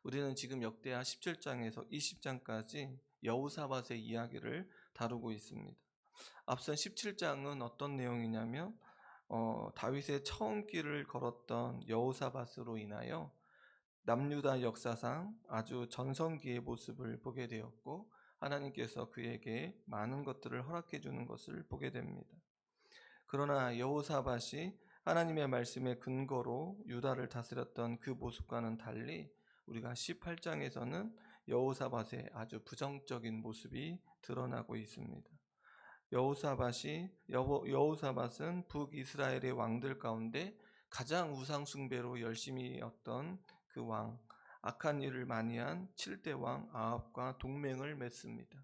우리는 지금 역대하 17장에서 20장까지 여호사밧의 이야기를 다루고 있습니다. 앞선 17장은 어떤 내용이냐면 다윗의 처음 길을 걸었던 여호사밧으로 인하여 남유다 역사상 아주 전성기의 모습을 보게 되었고, 하나님께서 그에게 많은 것들을 허락해 주는 것을 보게 됩니다. 그러나 여호사밧이 하나님의 말씀의 근거로 유다를 다스렸던 그 모습과는 달리 우리가 18장에서는 여호사밧의 아주 부정적인 모습이 드러나고 있습니다. 여호사밧은 북이스라엘의 왕들 가운데 가장 우상 숭배로 열심히 했던 그 왕, 악한 일을 많이 한 7대 왕 아합과 동맹을 맺습니다.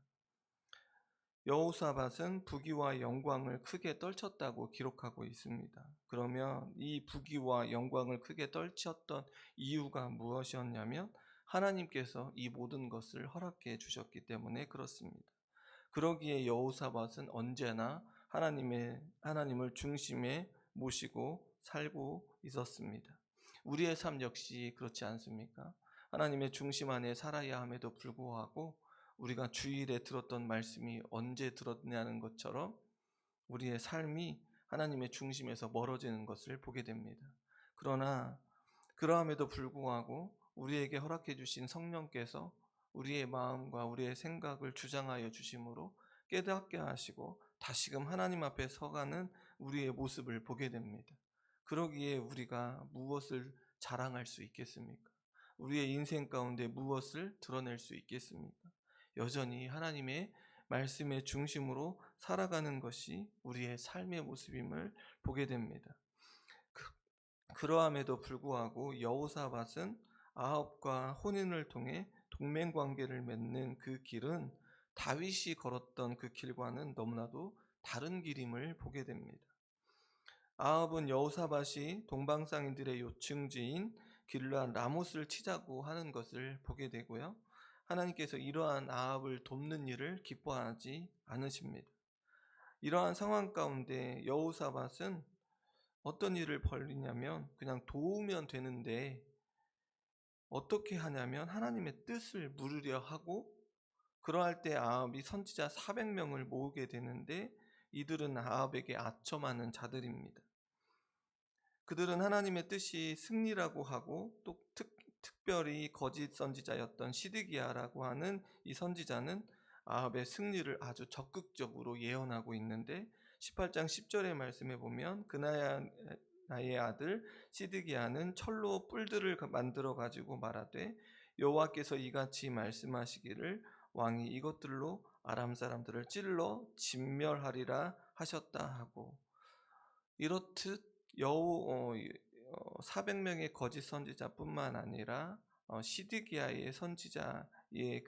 여호사밧은 부귀와 영광을 크게 떨쳤다고 기록하고 있습니다. 그러면 이 부귀와 영광을 크게 떨쳤던 이유가 무엇이었냐면 하나님께서 이 모든 것을 허락해 주셨기 때문에 그렇습니다. 그러기에 여호사밧은 언제나 하나님을 중심에 모시고 살고 있었습니다. 우리의 삶 역시 그렇지 않습니까? 하나님의 중심 안에 살아야 함에도 불구하고 우리가 주일에 들었던 말씀이 언제 들었냐는 것처럼 우리의 삶이 하나님의 중심에서 멀어지는 것을 보게 됩니다. 그러나 그러함에도 불구하고 우리에게 허락해 주신 성령께서 우리의 마음과 우리의 생각을 주장하여 주심으로 깨닫게 하시고 다시금 하나님 앞에 서가는 우리의 모습을 보게 됩니다. 그러기에 우리가 무엇을 자랑할 수 있겠습니까? 우리의 인생 가운데 무엇을 드러낼 수 있겠습니까? 여전히 하나님의 말씀의 중심으로 살아가는 것이 우리의 삶의 모습임을 보게 됩니다. 그러함에도 불구하고 여호사밧은 아합과 혼인을 통해 동맹 관계를 맺는 그 길은 다윗이 걸었던 그 길과는 너무나도 다른 길임을 보게 됩니다. 아합은 여호사밧이 동방상인들의 요충지인 길르앗 라못을 치자고 하는 것을 보게 되고요. 하나님께서 이러한 아합을 돕는 일을 기뻐하지 않으십니다. 이러한 상황 가운데 여호사밧은 어떤 일을 벌이냐면 그냥 도우면 되는데 어떻게 하냐면 하나님의 뜻을 물으려 하고, 그러할 때 아합이 선지자 400명을 모으게 되는데 이들은 아합에게 아첨하는 자들입니다. 그들은 하나님의 뜻이 승리라고 하고 또 특별히 거짓 선지자였던 시드기야라고 하는 이 선지자는 아합의 승리를 아주 적극적으로 예언하고 있는데 18장 10절의 말씀에 보면 나의 아들 시드기야는 철로 뿔들을 만들어 가지고 말하되 여호와께서 이같이 말씀하시기를 왕이 이것들로 아람 사람들을 찔러 진멸하리라 하셨다 하고, 이렇듯 400명의 거짓 선지자뿐만 아니라 시드기야의 선지자의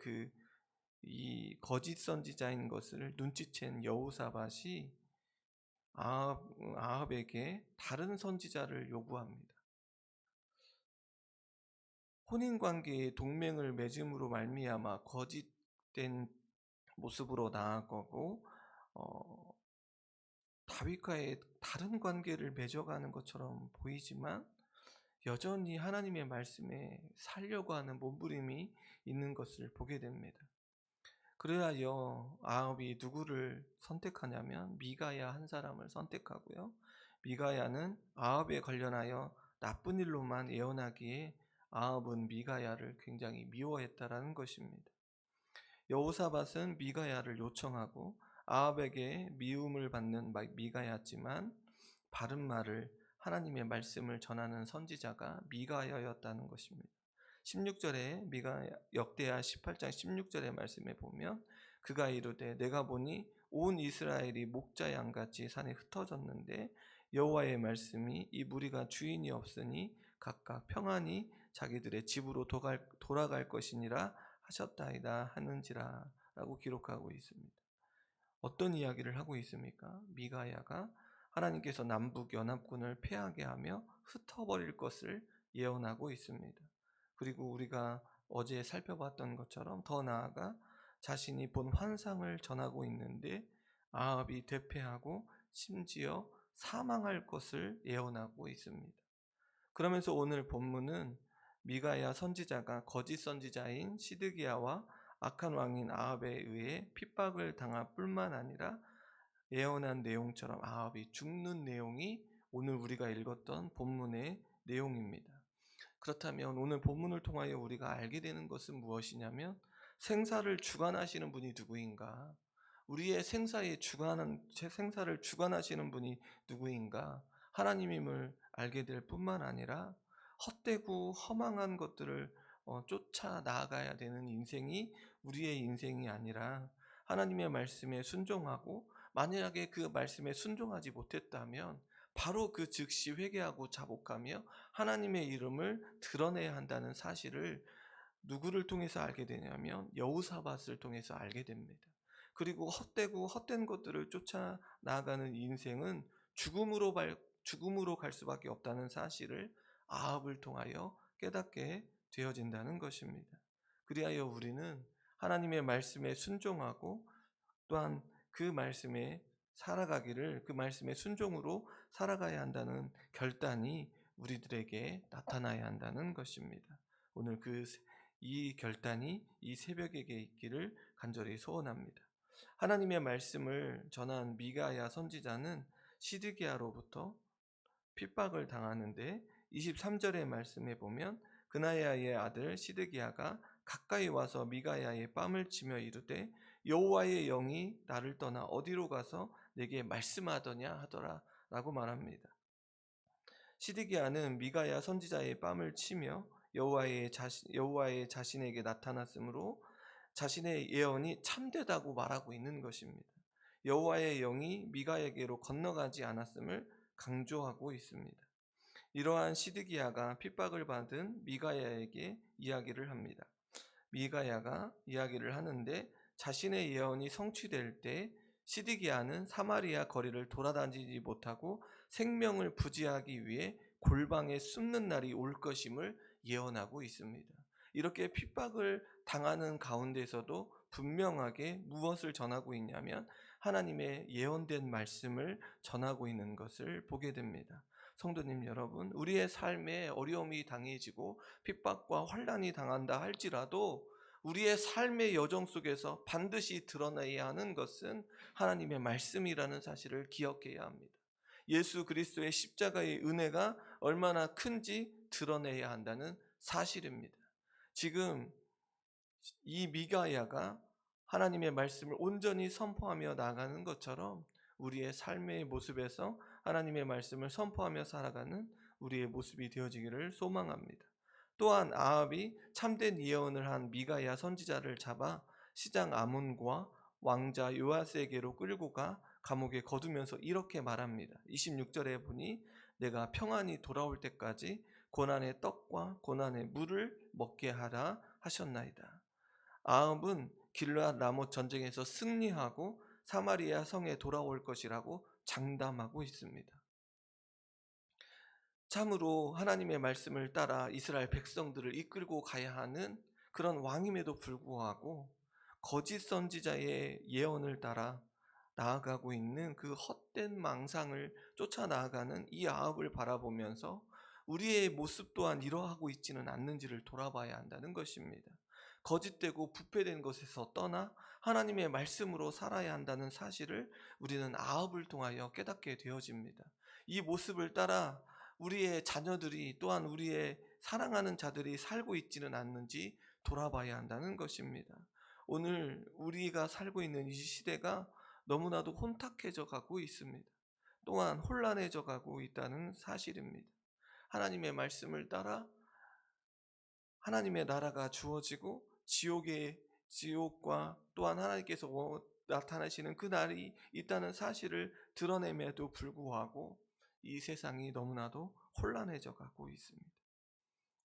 이 거짓 선지자인 것을 눈치챈 여호사밧이 아합에게 다른 선지자를 요구합니다. 혼인관계의 동맹을 맺음으로 말미암아 거짓된 모습으로 나아가고 다윗과의 다른 관계를 맺어가는 것처럼 보이지만 여전히 하나님의 말씀에 살려고 하는 몸부림이 있는 것을 보게 됩니다. 그래야 아합이 누구를 선택하냐면 미가야 한 사람을 선택하고요. 미가야는 아합에 관련하여 나쁜 일로만 예언하기에 아합은 미가야를 굉장히 미워했다라는 것입니다. 여호사밧은 미가야를 요청하고 아합에게 미움을 받는 미가야지만 바른 말을 하나님의 말씀을 전하는 선지자가 미가야였다는 것입니다. 16절에 역대하 18장 16절의 말씀에 보면 그가 이르되 내가 보니 온 이스라엘이 목자 양같이 산에 흩어졌는데 여호와의 말씀이 이 무리가 주인이 없으니 각각 평안히 자기들의 집으로 돌아갈 것이니라 하셨다이다 하는지라 라고 기록하고 있습니다. 어떤 이야기를 하고 있습니까? 미가야가 하나님께서 남북 연합군을 패하게 하며 흩어버릴 것을 예언하고 있습니다. 그리고 우리가 어제 살펴봤던 것처럼 더 나아가 자신이 본 환상을 전하고 있는데 아합이 대패하고 심지어 사망할 것을 예언하고 있습니다. 그러면서 오늘 본문은 미가야 선지자가 거짓 선지자인 시드기야와 악한 왕인 아합에 의해 핍박을 당할 뿐만 아니라 예언한 내용처럼 아합이 죽는 내용이 오늘 우리가 읽었던 본문의 내용입니다. 그렇다면 오늘 본문을 통하여 우리가 알게 되는 것은 무엇이냐면, 생사를 주관하시는 분이 누구인가? 우리의 생사를 주관하시는 분이 누구인가? 하나님임을 알게 될 뿐만 아니라 헛되고 허망한 것들을 쫓아 나아가야 되는 인생이 우리의 인생이 아니라, 하나님의 말씀에 순종하고 만약에 그 말씀에 순종하지 못했다면 바로 그 즉시 회개하고 자복하며 하나님의 이름을 드러내야 한다는 사실을 누구를 통해서 알게 되냐면 여호사밧을 통해서 알게 됩니다. 그리고 헛된 것들을 쫓아 나아가는 인생은 죽음으로 갈 수밖에 없다는 사실을 아합을 통하여 깨닫게 되어진다는 것입니다. 그리하여 우리는 하나님의 말씀에 순종하고 또한 그 말씀에 살아가기를, 그 말씀의 순종으로 살아가야 한다는 결단이 우리들에게 나타나야 한다는 것입니다. 오늘 이 결단이 이 새벽에게 있기를 간절히 소원합니다. 하나님의 말씀을 전한 미가야 선지자는 시드기야로부터 핍박을 당하는데, 23절의 말씀에 보면 그나야의 아들 시드기야가 가까이 와서 미가야의 뺨을 치며 이르되 여호와의 영이 나를 떠나 어디로 가서 내게 말씀하더냐 하더라 라고 말합니다. 시드기야는 미가야 선지자의 뺨을 치며 여호와의 자신에게 나타났으므로 자신의 예언이 참되다고 말하고 있는 것입니다. 여호와의 영이 미가야에게로 건너가지 않았음을 강조하고 있습니다. 이러한 시드기야가 핍박을 받은 미가야에게 이야기를 합니다. 미가야가 이야기를 하는데, 자신의 예언이 성취될 때 시드기야는 사마리아 거리를 돌아다니지 못하고 생명을 부지하기 위해 골방에 숨는 날이 올 것임을 예언하고 있습니다. 이렇게 핍박을 당하는 가운데서도 분명하게 무엇을 전하고 있냐면 하나님의 예언된 말씀을 전하고 있는 것을 보게 됩니다. 성도님 여러분, 우리의 삶에 어려움이 당해지고 핍박과 환난이 당한다 할지라도 우리의 삶의 여정 속에서 반드시 드러내야 하는 것은 하나님의 말씀이라는 사실을 기억해야 합니다. 예수 그리스도의 십자가의 은혜가 얼마나 큰지 드러내야 한다는 사실입니다. 지금 이 미가야가 하나님의 말씀을 온전히 선포하며 나가는 것처럼 우리의 삶의 모습에서 하나님의 말씀을 선포하며 살아가는 우리의 모습이 되어지기를 소망합니다. 또한 아합이 참된 예언을 한 미가야 선지자를 잡아 시장 아몬과 왕자 요아스에게로 끌고 가 감옥에 거두면서 이렇게 말합니다. 26절에 보니 내가 평안히 돌아올 때까지 고난의 떡과 고난의 물을 먹게 하라 하셨나이다. 아합은 길르앗 라못 전쟁에서 승리하고 사마리아 성에 돌아올 것이라고 장담하고 있습니다. 참으로 하나님의 말씀을 따라 이스라엘 백성들을 이끌고 가야 하는 그런 왕임에도 불구하고 거짓 선지자의 예언을 따라 나아가고 있는 그 헛된 망상을 쫓아 나아가는 이 아합을 바라보면서 우리의 모습 또한 이러하고 있지는 않는지를 돌아봐야 한다는 것입니다. 거짓되고 부패된 것에서 떠나 하나님의 말씀으로 살아야 한다는 사실을 우리는 아합을 통하여 깨닫게 되어집니다. 이 모습을 따라 우리의 자녀들이 또한 우리의 사랑하는 자들이 살고 있지는 않는지 돌아봐야 한다는 것입니다. 오늘 우리가 살고 있는 이 시대가 너무나도 혼탁해져 가고 있습니다. 또한 혼란해져 가고 있다는 사실입니다. 하나님의 말씀을 따라 하나님의 나라가 주어지고 지옥과 또한 하나님께서 나타나시는 그 날이 있다는 사실을 드러냄에도 불구하고 이 세상이 너무나도 혼란해져 가고 있습니다.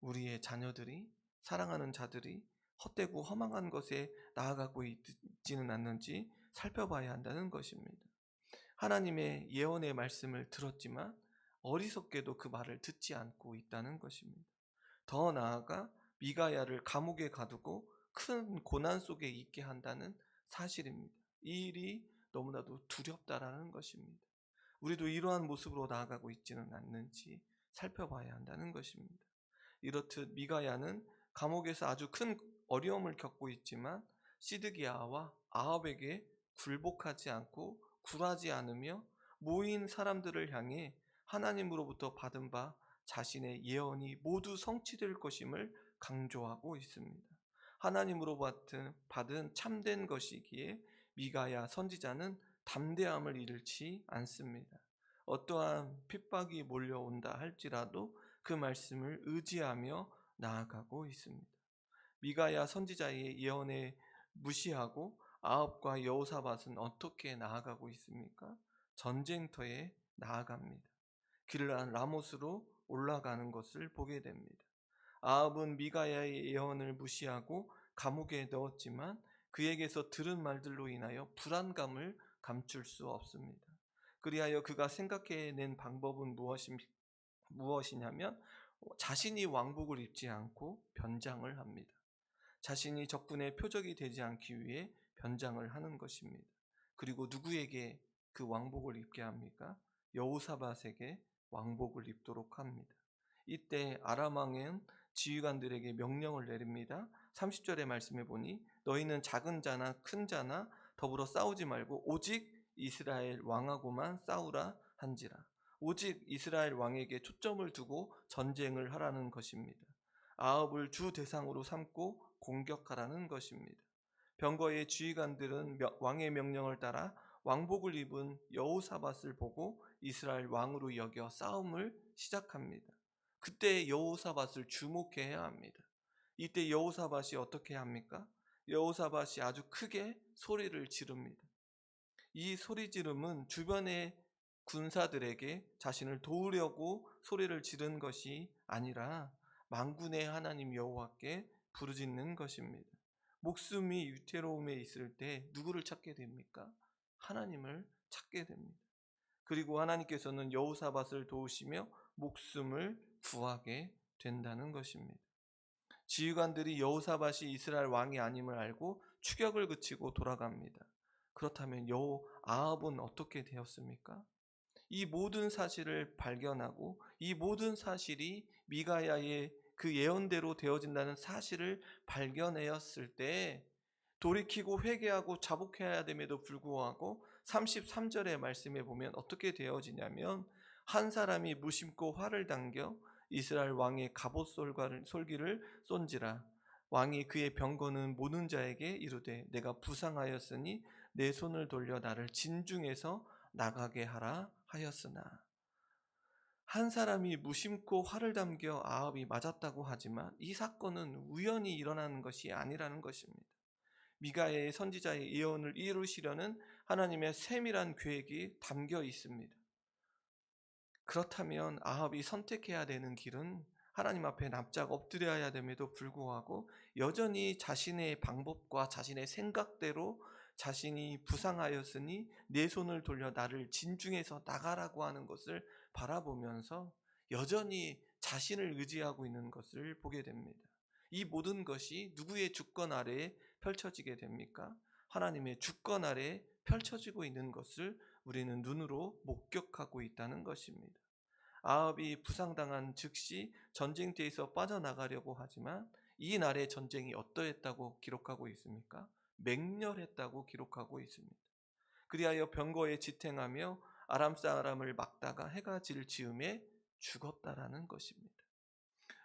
우리의 자녀들이, 사랑하는 자들이 헛되고 허망한 것에 나아가고 있지는 않는지 살펴봐야 한다는 것입니다. 하나님의 예언의 말씀을 들었지만 어리석게도 그 말을 듣지 않고 있다는 것입니다. 더 나아가 미가야를 감옥에 가두고 큰 고난 속에 있게 한다는 사실입니다. 이 일이 너무나도 두렵다라는 것입니다. 우리도 이러한 모습으로 나아가고 있지는 않는지 살펴봐야 한다는 것입니다. 이렇듯 미가야는 감옥에서 아주 큰 어려움을 겪고 있지만 시드기야와 아합에게 굴복하지 않고 굴하지 않으며 모인 사람들을 향해 하나님으로부터 받은 바 자신의 예언이 모두 성취될 것임을 강조하고 있습니다. 하나님으로 받은 참된 것이기에 미가야 선지자는 담대함을 잃지 않습니다. 어떠한 핍박이 몰려온다 할지라도 그 말씀을 의지하며 나아가고 있습니다. 미가야 선지자의 예언에 무시하고 아합과 여호사밧은 어떻게 나아가고 있습니까? 전쟁터에 나아갑니다. 길란 라못으로 올라가는 것을 보게 됩니다. 아합은 미가야의 예언을 무시하고 감옥에 넣었지만 그에게서 들은 말들로 인하여 불안감을 감출 수 없습니다. 그리하여 그가 생각해낸 방법은 무엇이냐면 자신이 왕복을 입지 않고 변장을 합니다. 자신이 적군의 표적이 되지 않기 위해 변장을 하는 것입니다. 그리고 누구에게 그 왕복을 입게 합니까? 여호사밧에게 왕복을 입도록 합니다. 이때 아람 왕은 지휘관들에게 명령을 내립니다. 30절의 말씀에 보니 너희는 작은 자나 큰 자나 더불어 싸우지 말고 오직 이스라엘 왕하고만 싸우라 한지라. 오직 이스라엘 왕에게 초점을 두고 전쟁을 하라는 것입니다. 아합을 주 대상으로 삼고 공격하라는 것입니다. 병거의 지휘관들은 왕의 명령을 따라 왕복을 입은 여호사밧을 보고 이스라엘 왕으로 여겨 싸움을 시작합니다. 그때 여호사밧을 주목해야 합니다. 이때 여호사밧이 어떻게 합니까? 여호사밧이 아주 크게 소리를 지릅니다. 이 소리 지름은 주변의 군사들에게 자신을 도우려고 소리를 지른 것이 아니라 만군의 하나님 여호와께 부르짖는 것입니다. 목숨이 위태로움에 있을 때 누구를 찾게 됩니까? 하나님을 찾게 됩니다. 그리고 하나님께서는 여호사밧을 도우시며 목숨을 구하게 된다는 것입니다. 지휘관들이 여호사밧이 이스라엘 왕이 아님을 알고 추격을 그치고 돌아갑니다. 그렇다면 아합은 어떻게 되었습니까? 이 모든 사실을 발견하고 이 모든 사실이 미가야의 그 예언대로 되어진다는 사실을 발견하였을 때 돌이키고 회개하고 자복해야 됨에도 불구하고 33절의 말씀에 보면 어떻게 되어지냐면 한 사람이 무심코 활을 당겨 이스라엘 왕의 갑옷 솔기를 쏜지라. 왕이 그의 병거는 모든 자에게 이르되 내가 부상하였으니 내 손을 돌려 나를 진중에서 나가게 하라 하였으나. 한 사람이 무심코 활을 당겨 아합이 맞았다고 하지만 이 사건은 우연히 일어나는 것이 아니라는 것입니다. 미가야의 선지자의 예언을 이루시려는 하나님의 세밀한 계획이 담겨 있습니다. 그렇다면 아합이 선택해야 되는 길은 하나님 앞에 납작 엎드려야 됨에도 불구하고 여전히 자신의 방법과 자신의 생각대로 자신이 부상하였으니 내 손을 돌려 나를 진중에서 나가라고 하는 것을 바라보면서 여전히 자신을 의지하고 있는 것을 보게 됩니다. 이 모든 것이 누구의 주권 아래에 펼쳐지게 됩니까? 하나님의 주권 아래에 펼쳐지고 있는 것을 우리는 눈으로 목격하고 있다는 것입니다. 아합이 부상당한 즉시 전쟁터에서 빠져나가려고 하지만 이 날의 전쟁이 어떠했다고 기록하고 있습니까? 맹렬했다고 기록하고 있습니다. 그리하여 병거에 지탱하며 아람 사람을 막다가 해가 질 즈음에 죽었다라는 것입니다.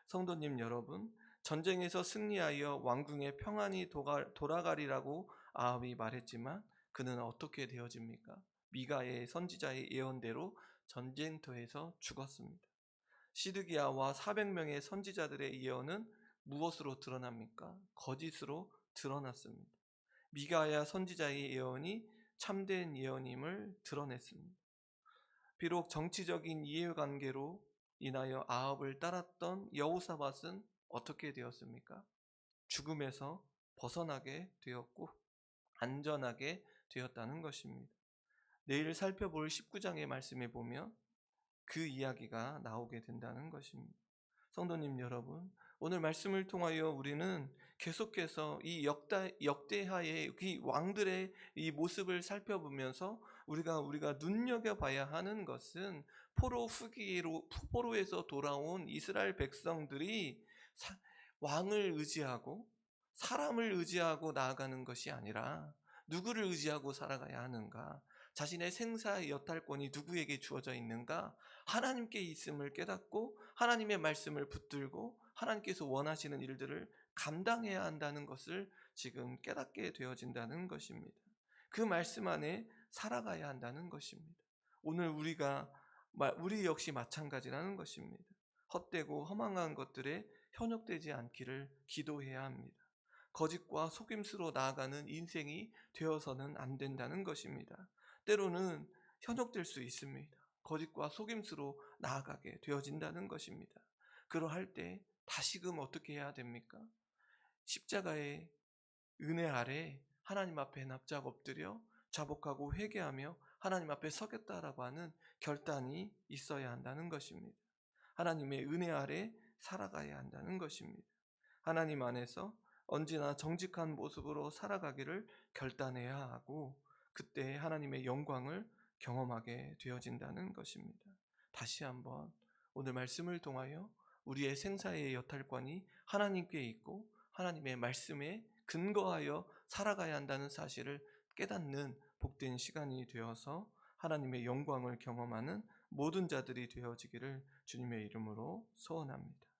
성도님 여러분, 전쟁에서 승리하여 왕궁에 평안히 돌아가리라고 아합이 말했지만 그는 어떻게 되어집니까? 미가의 선지자의 예언대로 전쟁터에서 죽었습니다. 시드기야와 400명의 선지자들의 예언은 무엇으로 드러납니까? 거짓으로 드러났습니다. 미가야 선지자의 예언이 참된 예언임을 드러냈습니다. 비록 정치적인 이해관계로 인하여 아합을 따랐던 여호사밧은 어떻게 되었습니까? 죽음에서 벗어나게 되었고 안전하게 되었다는 것입니다. 내일 살펴볼 19장의 말씀에 보면 그 이야기가 나오게 된다는 것입니다. 성도님 여러분, 오늘 말씀을 통하여 우리는 계속해서 이 역대하의 이 왕들의 이 모습을 살펴보면서 우리가 눈여겨봐야 하는 것은 포로에서 돌아온 이스라엘 백성들이 사- 왕을 의지하고 사람을 의지하고 나아가는 것이 아니라 누구를 의지하고 살아가야 하는가? 자신의 생사의 여탈권이 누구에게 주어져 있는가? 하나님께 있음을 깨닫고 하나님의 말씀을 붙들고 하나님께서 원하시는 일들을 감당해야 한다는 것을 지금 깨닫게 되어진다는 것입니다. 그 말씀 안에 살아가야 한다는 것입니다. 오늘 우리 역시 마찬가지라는 것입니다. 헛되고 허망한 것들에 현혹되지 않기를 기도해야 합니다. 거짓과 속임수로 나아가는 인생이 되어서는 안 된다는 것입니다. 때로는 현혹될 수 있습니다. 거짓과 속임수로 나아가게 되어진다는 것입니다. 그러할 때 다시금 어떻게 해야 됩니까? 십자가의 은혜 아래 하나님 앞에 납작 엎드려 자복하고 회개하며 하나님 앞에 서겠다라고 하는 결단이 있어야 한다는 것입니다. 하나님의 은혜 아래 살아가야 한다는 것입니다. 하나님 안에서 언제나 정직한 모습으로 살아가기를 결단해야 하고 그때 하나님의 영광을 경험하게 되어진다는 것입니다. 다시 한번 오늘 말씀을 통하여 우리의 생사의 여탈권이 하나님께 있고 하나님의 말씀에 근거하여 살아가야 한다는 사실을 깨닫는 복된 시간이 되어서 하나님의 영광을 경험하는 모든 자들이 되어지기를 주님의 이름으로 소원합니다.